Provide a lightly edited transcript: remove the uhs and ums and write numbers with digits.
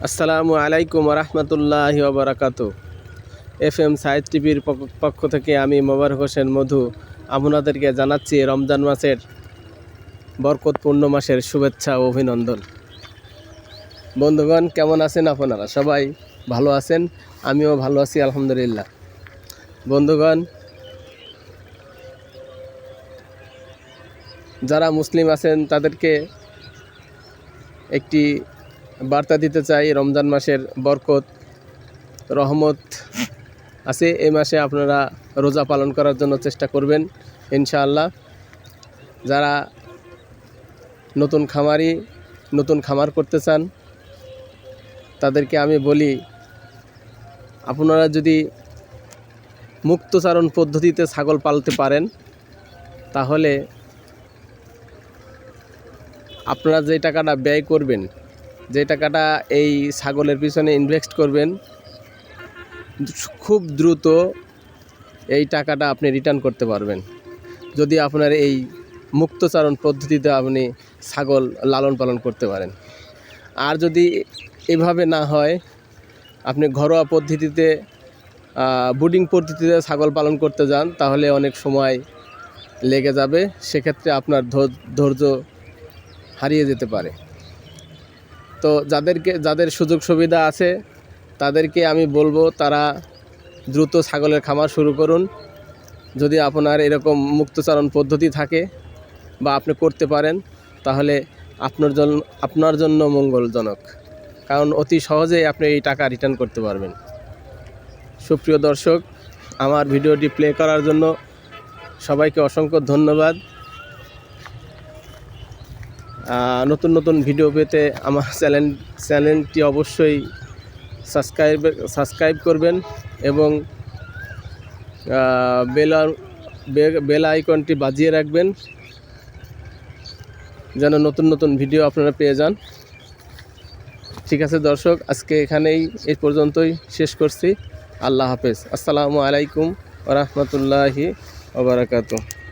আসসালামু আলাইকুম রহমতুল্লাহি ওয়া বারাকাতুহু। FM সাইদ টিভির পক্ষ থেকে আমি মোবারক হোসেন মধু আপনাদেরকে জানাচ্ছি রমজান মাসের বরকতপূর্ণ মাসের শুভেচ্ছা ও অভিনন্দন। বন্ধুগণ, কেমন আছেন আপনারা? সবাই ভালো আছেন? আমিও ভালো আছি আলহামদুলিল্লাহ। বন্ধুগণ, যারা মুসলিম আছেন তাদেরকে একটি বার্তা দিতে চাই। রমজান মাসের বরকত রহমত আছে। এই মাসে আপনারা রোজা পালন করার জন্য চেষ্টা করবেন ইনশাআল্লাহ। যারা নতুন খামার করতে চান তাদেরকে আমি বলি, আপনারা যদি মুক্তচারণ পদ্ধতিতে ছাগল পালতে পারেন তাহলে আপনারা যে টাকাটা ব্যয় করবেন, যে টাকাটা এই ছাগলের পিছনে ইনভেস্ট করবেন, খুব দ্রুত এই টাকাটা আপনি রিটার্ন করতে পারবেন যদি আপনার এই মুক্তচারণ পদ্ধতিতে আপনি ছাগল লালন পালন করতে পারেন। আর যদি এভাবে না হয়, আপনি ঘরোয়া পদ্ধতিতে ব্রুডিং পদ্ধতিতে ছাগল পালন করতে যান, তাহলে অনেক সময় লেগে যাবে। সেক্ষেত্রে আপনার ধৈর্য হারিয়ে যেতে পারে। তো যাদের সুযোগ সুবিধা আছে তাদেরকে আমি বলবো, তারা দ্রুত ছাগলের খামার শুরু করুন। যদি আপনার এরকম মুক্তচারণ পদ্ধতি থাকে বা আপনি করতে পারেন, তাহলে আপনার জন্য মঙ্গলজনক, কারণ অতি সহজেই আপনি এই টাকা রিটার্ন করতে পারবেন। সুপ্রিয় দর্শক, আমার ভিডিওটি প্লে করার জন্য সবাইকে অসংখ্য ধন্যবাদ। নতুন ভিডিও পেতে আমার চ্যানেলটি অবশ্যই সাবস্ক্রাইব করবেন এবং বেল আইকনটি বাজিয়ে রাখবেন, যেন নতুন ভিডিও আপনারা পেয়ে যান। ঠিক আছে দর্শক, আজকে এই পর্যন্তই শেষ করছি। আল্লাহ হাফেজ। আসসালামু আলাইকুম ওয়া রাহমাতুল্লাহি ওয়া বারাকাতুহু।